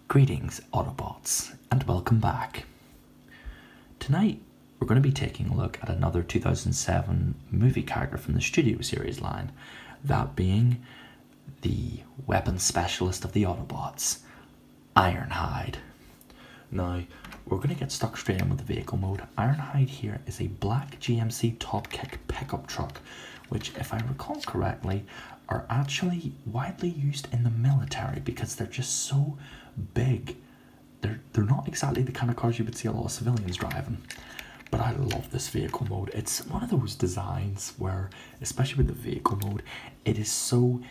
Greetings, Autobots, and welcome back. Tonight, we're going to be taking a look at another 2007 movie character from the Studio Series line, that being the weapons specialist of the Autobots, Ironhide. Now, we're going to get stuck straight in with the vehicle mode. Ironhide here is a black GMC top kick pickup truck, which, if I recall correctly, are actually widely used in the military because they're just so big. They're not exactly the kind of cars you would see a lot of civilians driving. But I love this vehicle mode. It's one of those designs where, especially with the vehicle mode, it is so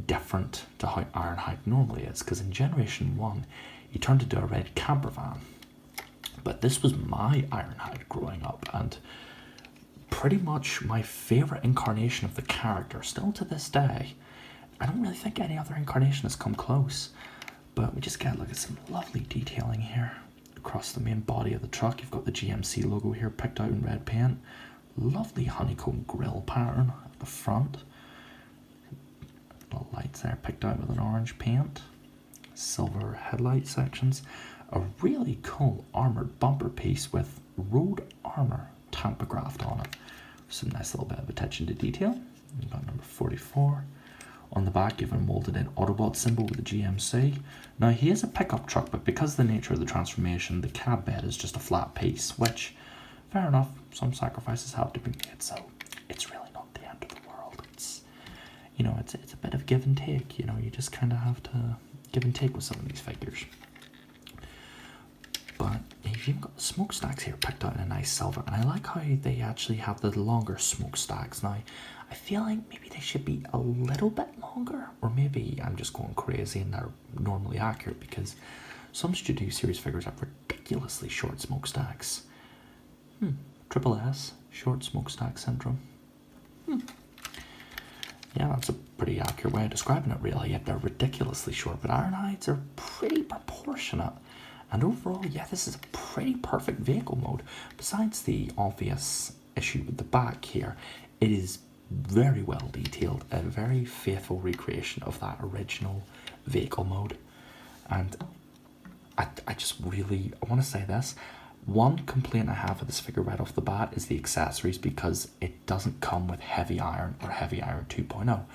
different to how Ironhide normally is. Because in Generation 1, he turned into a red camper van. But this was my Ironhide growing up, and pretty much my favourite incarnation of the character, still to this day. I don't really think any other incarnation has come close. But we just get a look at some lovely detailing here. Across the main body of the truck, you've got the GMC logo here picked out in red paint. Lovely honeycomb grille pattern at the front. Little lights there picked out with an orange paint. Silver headlight sections. A really cool armoured bumper piece with road armour tampographed on it. Some nice little bit of attention to detail. You've got number 44. On the back, you've a moulded in Autobot symbol with the GMC. Now, he is a pickup truck, but because of the nature of the transformation, the cab bed is just a flat piece, which, fair enough, some sacrifices have to be made, so it's really not the end of the world. It's, it's a bit of give and take, you just kind of have to give and take with some of these figures. But you've got the smokestacks here picked out in a nice silver, and I like how they actually have the longer smokestacks. Now, I feel like maybe they should be a little bit longer, or maybe I'm just going crazy and they're normally accurate, because some Studio Series figures have ridiculously short smokestacks. Triple S, short smokestack syndrome. Yeah, that's a pretty accurate way of describing it, really. Yet they're ridiculously short, but Ironhides are pretty proportionate. And overall, yeah, this is a pretty perfect vehicle mode. Besides the obvious issue with the back here, it is very well detailed, a very faithful recreation of that original vehicle mode. And I want to say this. One complaint I have with this figure right off the bat is the accessories, because it doesn't come with Heavy Iron or Heavy Iron 2.0.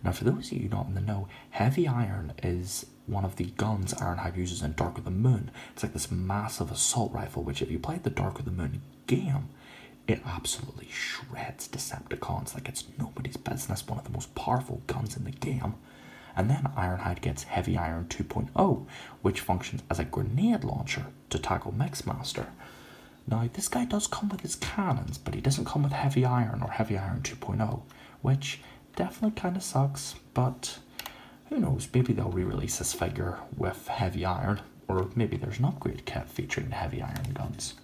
Now, for those of you not in the know, Heavy Iron is one of the guns Ironhide uses in Dark of the Moon. It's like this massive assault rifle, which if you played the Dark of the Moon game, it absolutely shreds Decepticons like it's nobody's business. One of the most powerful guns in the game. And then Ironhide gets Heavy Iron 2.0, which functions as a grenade launcher to tackle Mixmaster. Now, this guy does come with his cannons, but he doesn't come with Heavy Iron or Heavy Iron 2.0, which definitely kind of sucks, but who knows, maybe they'll re-release this figure with Heavy Iron, or maybe there's an upgrade kit featuring the Heavy Iron guns.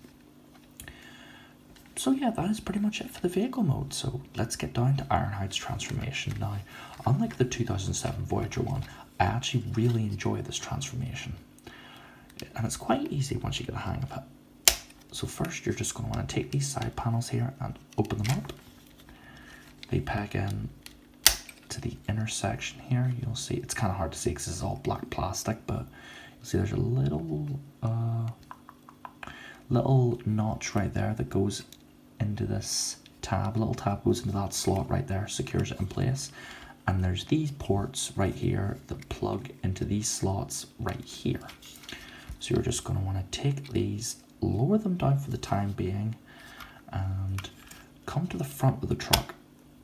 So yeah, that is pretty much it for the vehicle mode, so let's get down to Ironhide's transformation. Now, unlike the 2007 Voyager one, I actually really enjoy this transformation. And it's quite easy once you get a hang of it. So first, you're just going to want to take these side panels here and open them up. They peg in to the intersection here. You'll see, it's kind of hard to see because this is all black plastic, but you'll see there's a little notch right there that goes into this tab. Little tab goes into that slot right there, secures it in place. And there's these ports right here that plug into these slots right here. So you're just going to want to take these, lower them down for the time being, and come to the front of the truck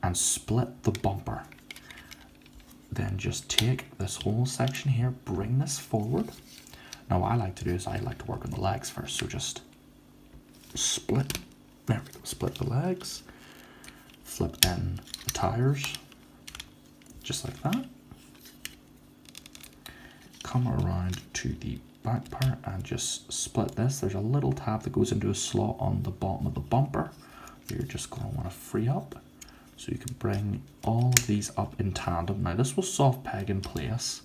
and split the bumper. Then just take this whole section here, bring this forward. Now what I like to do is I like to work on the legs first, so just split, there we go, split the legs, flip in the tires, just like that. Come around to the back part and just split this. There's a little tab that goes into a slot on the bottom of the bumper that you're just going to want to free up. So you can bring all of these up in tandem. Now this will soft peg in place.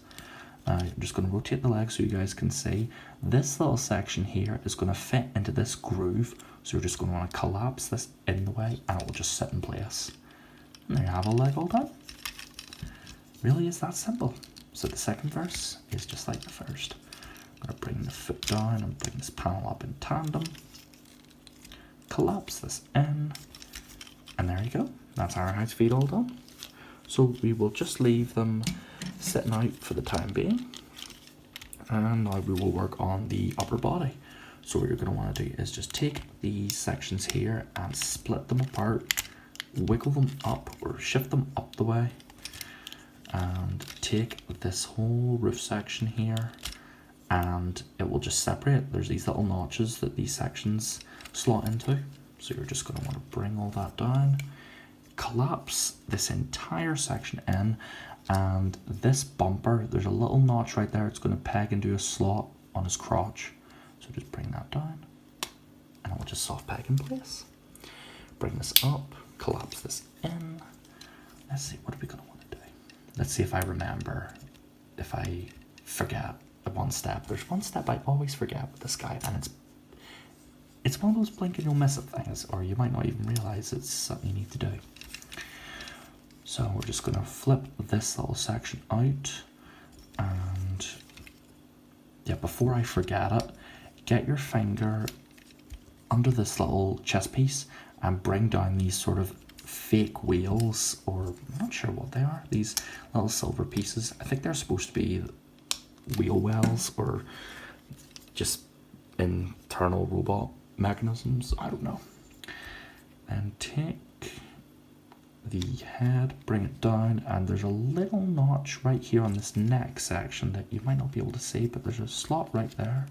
I'm just going to rotate the legs so you guys can see. This little section here is going to fit into this groove. So you're just going to want to collapse this in the way and it will just sit in place. And there you have a leg all done. Really is that simple. So the second verse is just like the first. I'm going to bring the foot down and bring this panel up in tandem. Collapse this in. And there you go. That's Ironhide's feet all done. So we will just leave them sitting out for the time being. And now we will work on the upper body. So what you're going to want to do is just take these sections here and split them apart, wiggle them up or shift them up the way, and take this whole roof section here and it will just separate. There's these little notches that these sections slot into. So you're just going to want to bring all that down, collapse this entire section in, and this bumper, there's a little notch right there. It's going to peg into a slot on his crotch. So just bring that down and it will just soft peg in place. Bring this up, collapse this in. Let's see, what are we going to want to do? Let's see if I remember, if I forget one step. There's one step I always forget with this guy, and it's one of those blink and you'll miss it things, or you might not even realize it's something you need to do. So we're just going to flip this little section out, and yeah, before I forget it, get your finger under this little chest piece and bring down these sort of fake wheels, or I'm not sure what they are, these little silver pieces. I think they're supposed to be wheel wells or just internal robot mechanisms, I don't know. And take the head, bring it down, and there's a little notch right here on this neck section that you might not be able to see, but there's a slot right there.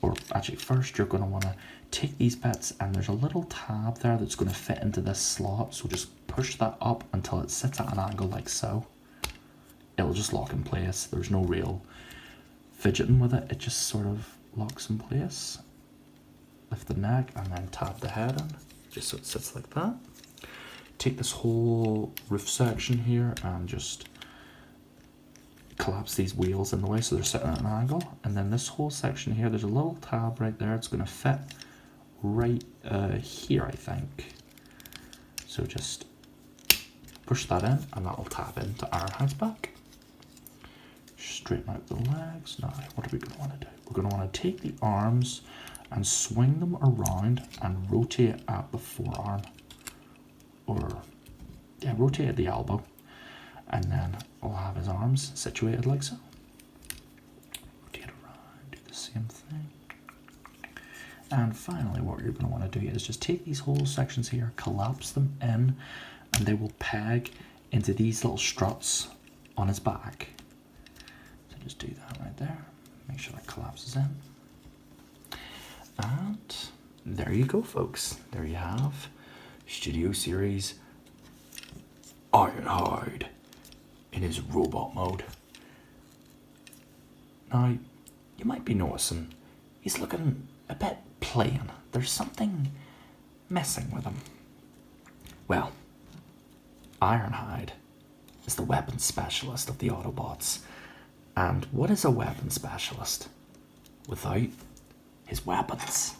Or actually first you're going to want to take these bits, and there's a little tab there that's going to fit into this slot, so just push that up until it sits at an angle like so. It'll just lock in place. There's no real fidgeting with it, it just sort of locks in place. Lift the neck and then tab the head in, just so it sits like that. Take this whole roof section here and just collapse these wheels in the way so they're sitting at an angle, and then this whole section here, there's a little tab right there. It's going to fit right here, I think. So just push that in and that'll tab into Ironhide's back. Straighten out the legs. Now what are we going to want to do? We're going to want to take the arms and swing them around and rotate at the forearm, or yeah, rotate at the elbow. And then we'll have his arms situated like so. Rotate around, do the same thing. And finally, what you're going to want to do is just take these whole sections here, collapse them in, and they will peg into these little struts on his back. So just do that right there. Make sure that collapses in. And there you go, folks. There you have Studio Series Ironhide in his robot mode. Now, you might be noticing he's looking a bit plain. There's something missing with him. Well, Ironhide is the weapons specialist of the Autobots. And what is a weapons specialist without his weapons?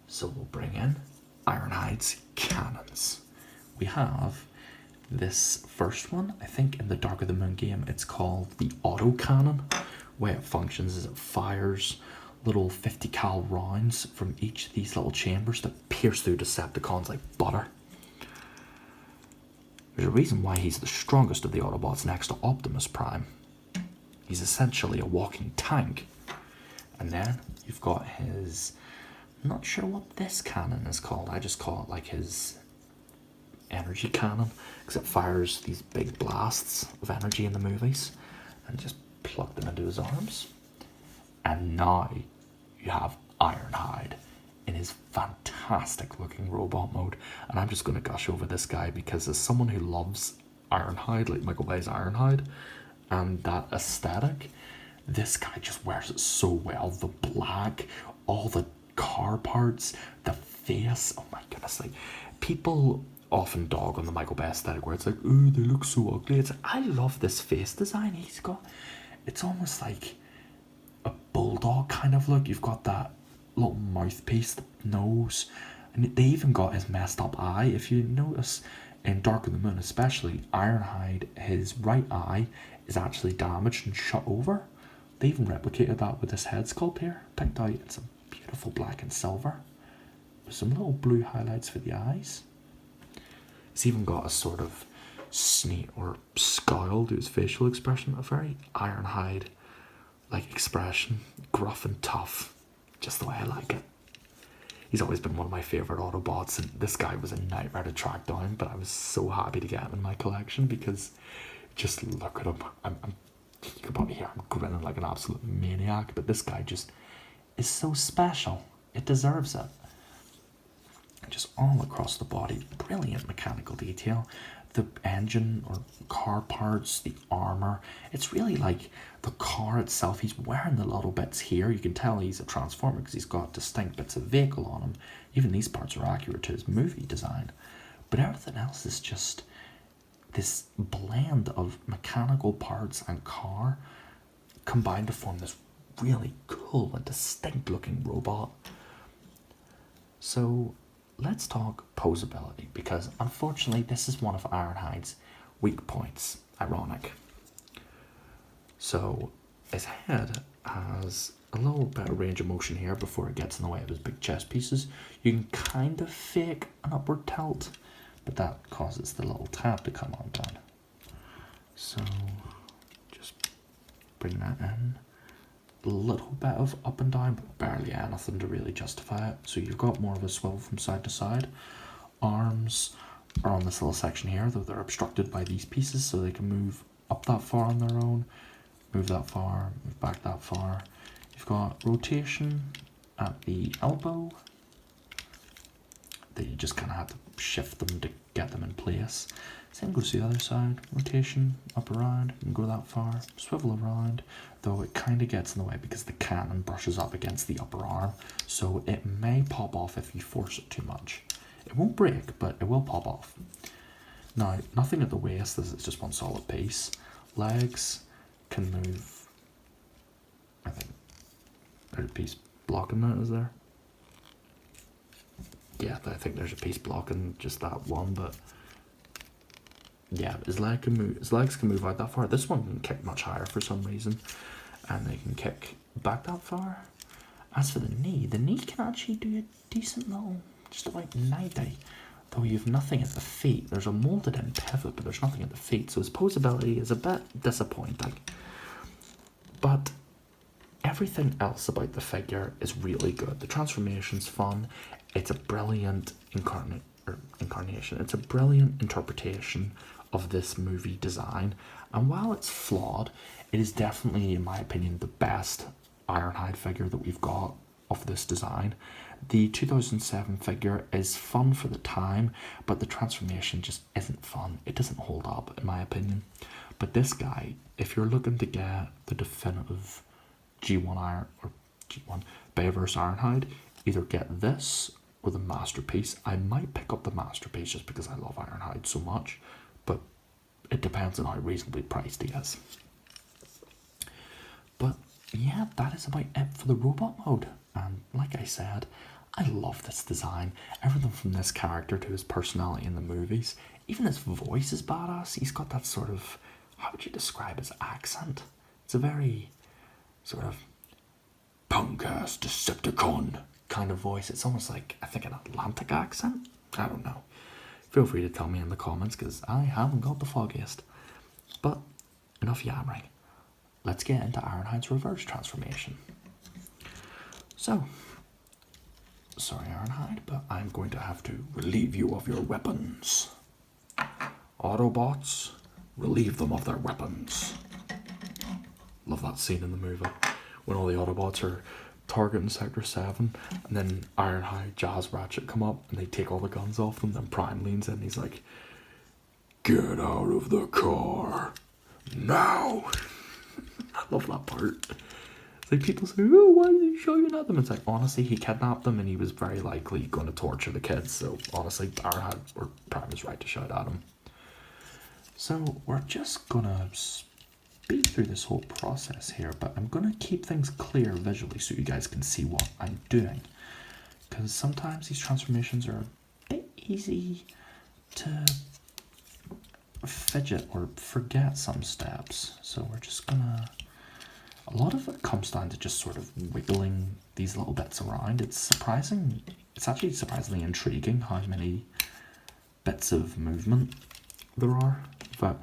So we'll bring in Ironhide's cannons. We have this first one, I think in the Dark of the Moon game, it's called the auto cannon. The way it functions is it fires little 50 cal rounds from each of these little chambers that pierce through Decepticons like butter. There's a reason why he's the strongest of the Autobots next to Optimus Prime. He's essentially a walking tank. And then you've got his, I'm not sure what this cannon is called, I just call it like his energy cannon, because it fires these big blasts of energy in the movies, and just plug them into his arms. And now you have Ironhide in his fantastic looking robot mode, and I'm just going to gush over this guy because as someone who loves Ironhide, like Michael Bay's Ironhide, and that aesthetic, this guy just wears it so well. The black, all the car parts, the face, oh my goodness, like people often dog on the Michael Bay aesthetic where it's like, oh, they look so ugly. I love this face design he's got. It's almost like a bulldog kind of look. You've got that little mouthpiece, the nose, and they even got his messed up eye. If you notice in Dark of the Moon especially, Ironhide, his right eye is actually damaged and shut over. They even replicated that with this head sculpt here, picked out in some beautiful black and silver, with some little blue highlights for the eyes. It's even got a sort of sneer or scowl to his facial expression, a very Ironhide like expression, gruff and tough, just the way I like it. He's always been one of my favourite Autobots, and this guy was a nightmare to track down, but I was so happy to get him in my collection because just look at him. You can probably hear I'm grinning like an absolute maniac, but this guy just is so special. It deserves it. Just all across the body, brilliant mechanical detail. The engine or car parts, the armor, it's really like the car itself. He's wearing the little bits here. You can tell he's a transformer because he's got distinct bits of vehicle on him. Even these parts are accurate to his movie design. But everything else is just this blend of mechanical parts and car combined to form this really cool and distinct looking robot. So let's talk posability, because unfortunately this is one of Ironhide's weak points. Ironic. So his head has a little bit of range of motion here before it gets in the way of his big chest pieces. You can kind of fake an upward tilt, but that causes the little tab to come undone. So just bring that in. A little bit of up and down, but barely anything to really justify it. So you've got more of a swivel from side to side. Arms are on this little section here, though they're obstructed by these pieces, so they can move up that far on their own, move that far, move back that far. You've got rotation at the elbow that you just kind of have to shift them to get them in place. Same goes to the other side. Rotation up around, you can go that far, swivel around, though it kind of gets in the way because the cannon brushes up against the upper arm, so it may pop off if you force it too much. It won't break, but it will pop off. Now, nothing at the waist, this is just one solid piece. Legs can move. I think there's a piece blocking that, is there? Yeah, I think there's a piece blocking just that one, but yeah, his legs can move out that far. This one can kick much higher for some reason, and they can kick back that far. As for the knee can actually do a decent little, just about 90, though you've nothing at the feet. There's a molded in pivot, but there's nothing at the feet, so his posability is a bit disappointing. But everything else about the figure is really good. The transformation's fun. It's a brilliant incarnation. It's a brilliant interpretation of this movie design, and while it's flawed, it is definitely, in my opinion, the best Ironhide figure that we've got of this design. The 2007 figure is fun for the time, but the transformation just isn't fun. It doesn't hold up, in my opinion. But this guy, if you're looking to get the definitive G1 Bayverse Ironhide, either get this or the masterpiece. I might pick up the masterpiece just because I love Ironhide so much, but it depends on how reasonably priced he is. But yeah, that is about it for the robot mode. And like I said, I love this design. Everything from this character to his personality in the movies. Even his voice is badass. He's got that sort of, how would you describe his accent? It's a very sort of punk-ass Decepticon kind of voice. It's almost like, I think, an Atlantic accent? I don't know. Feel free to tell me in the comments, because I haven't got the foggiest. But enough yammering. Let's get into Ironhide's reverse transformation. So, sorry Ironhide, but I'm going to have to relieve you of your weapons. Autobots, relieve them of their weapons. Love that scene in the movie when all the Autobots are targeting Sector 7, and then Ironhide, Jazz, Ratchet come up and they take all the guns off them. Then Prime leans in and he's like, "Get out of the car now." I love that part. It's like people say, "Oh, why are you shouting at them?" It's like, honestly, he kidnapped them and he was very likely going to torture the kids, so honestly, Ironhide or Prime is right to shout at him. So we're just gonna speed through this whole process here, but I'm gonna keep things clear visually so you guys can see what I'm doing, because sometimes these transformations are a bit easy to fidget or forget some steps. So we're just gonna, a lot of it comes down to just sort of wiggling these little bits around. It's actually surprisingly intriguing how many bits of movement there are. But,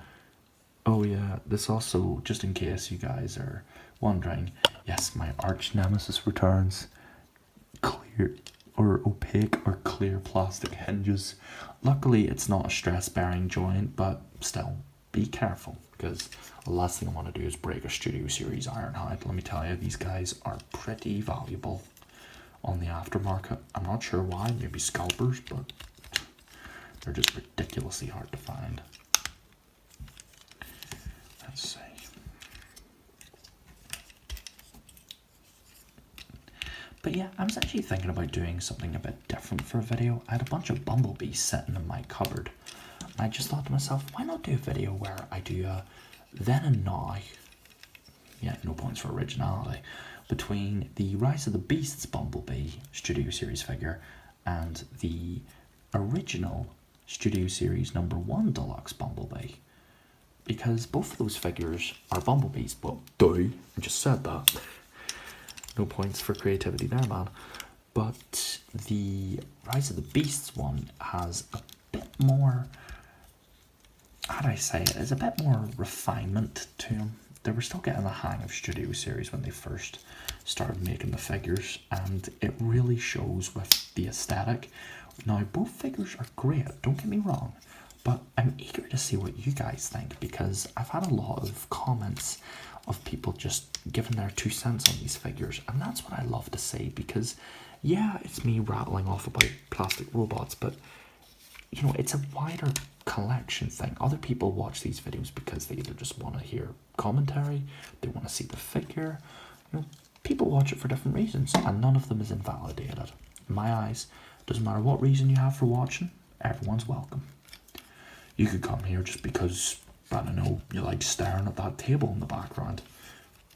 oh yeah, this also, just in case you guys are wondering, yes, my arch nemesis returns. Clear or opaque or clear plastic hinges. Luckily it's not a stress bearing joint, but still be careful, because the last thing I want to do is break a Studio Series Ironhide. Let me tell you, these guys are pretty valuable on the aftermarket. I'm not sure why, maybe scalpers, but they're just ridiculously hard to find. Let's see. But yeah, I was actually thinking about doing something a bit different for a video. I had a bunch of bumblebees sitting in my cupboard. And I just thought to myself, why not do a video where I do a then and now, yeah, no points for originality, between the Rise of the Beasts Bumblebee Studio Series figure and the original Studio Series #1 Deluxe Bumblebee. Because both of those figures are bumblebees. Well, I just said that. No points for creativity there, man. But the Rise of the Beasts one has a bit more, how do I say it? It's a bit more refinement to them. They were still getting the hang of Studio Series when they first started making the figures, and it really shows with the aesthetic. Now, both figures are great, don't get me wrong, but I'm eager to see what you guys think, because I've had a lot of comments of people just giving their 2 cents on these figures, and that's what I love to see, because yeah, it's me rattling off about plastic robots, but you know, it's a wider collection thing. Other people watch these videos because they either just want to hear commentary, they want to see the figure, you know, people watch it for different reasons, and none of them is invalidated. In my eyes, doesn't matter what reason you have for watching, everyone's welcome. You could come here just because, I don't know, you like staring at that table in the background.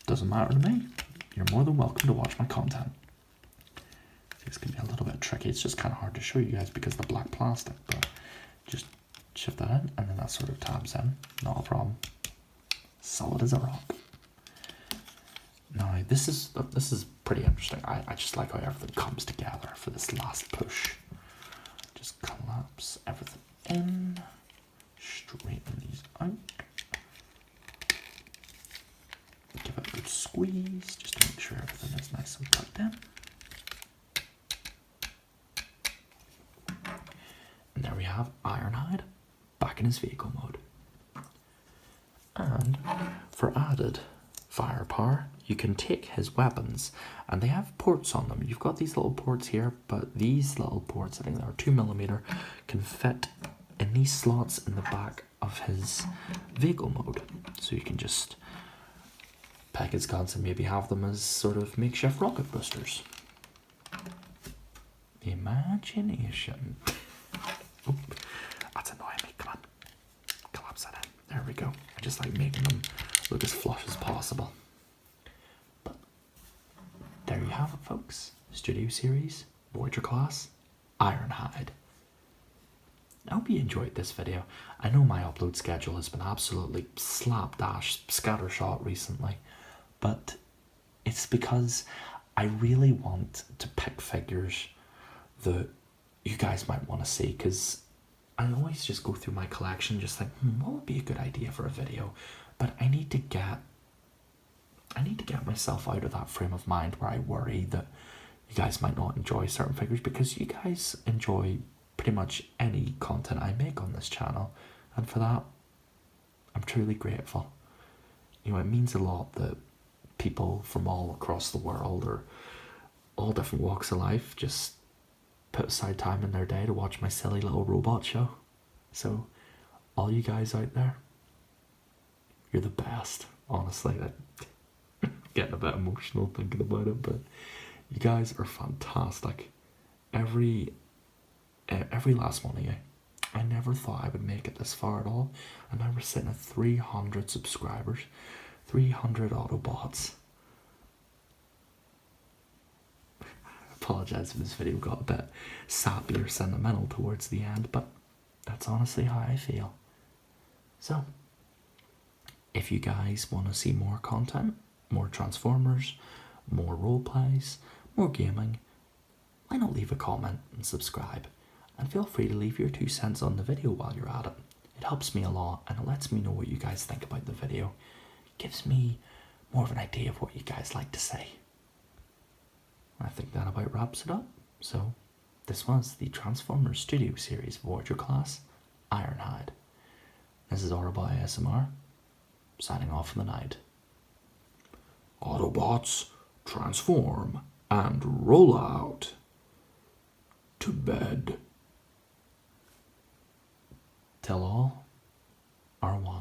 Doesn't matter to me. You're more than welcome to watch my content. This can be a little bit tricky. It's just kind of hard to show you guys because of the black plastic, but just shift that in and then that sort of tabs in. Not a problem. Solid as a rock. Now this is pretty interesting. I just like how everything comes together for this last push. Just collapse everything in. Straighten these out. Give it a good squeeze just to make sure everything is nice and tucked in. And there we have Ironhide back in his vehicle mode. And for added firepower, you can take his weapons, and they have ports on them. You've got these little ports here, but these little ports, I think they're 2mm, can fit in these slots in the back of his vehicle mode. So you can just pack his guns and maybe have them as sort of makeshift rocket boosters. Imagination. Oop, that's annoying me. Come on. Collapse that in. There we go. I just like making them look as flush as possible. But there you have it, folks. Studio Series, Voyager class, Ironhide. I hope you enjoyed this video. I know my upload schedule has been absolutely slapdash scattershot recently, but it's because I really want to pick figures that you guys might want to see, because I always just go through my collection and just think, what would be a good idea for a video? But I need to get myself out of that frame of mind where I worry that you guys might not enjoy certain figures, because you guys enjoy pretty much any content I make on this channel, and for that I'm truly grateful. You know, it means a lot that people from all across the world, or all different walks of life, just put aside time in their day to watch my silly little robot show. So all you guys out there, you're the best. Honestly, I'm getting a bit emotional thinking about it, but you guys are fantastic. Every last one of you. I never thought I would make it this far at all, and now we're sitting at 300 subscribers, 300 Autobots. I apologize if this video got a bit sappy or sentimental towards the end, but that's honestly how I feel. So, if you guys want to see more content, more Transformers, more role plays, more gaming, why not leave a comment and subscribe? And feel free to leave your 2 cents on the video while you're at it. It helps me a lot and it lets me know what you guys think about the video. It gives me more of an idea of what you guys like to say. I think that about wraps it up. So, this was the Transformers Studio Series Voyager class, Ironhide. This is Autobot ASMR, signing off for the night. Autobots, transform and roll out to bed. Till all are one.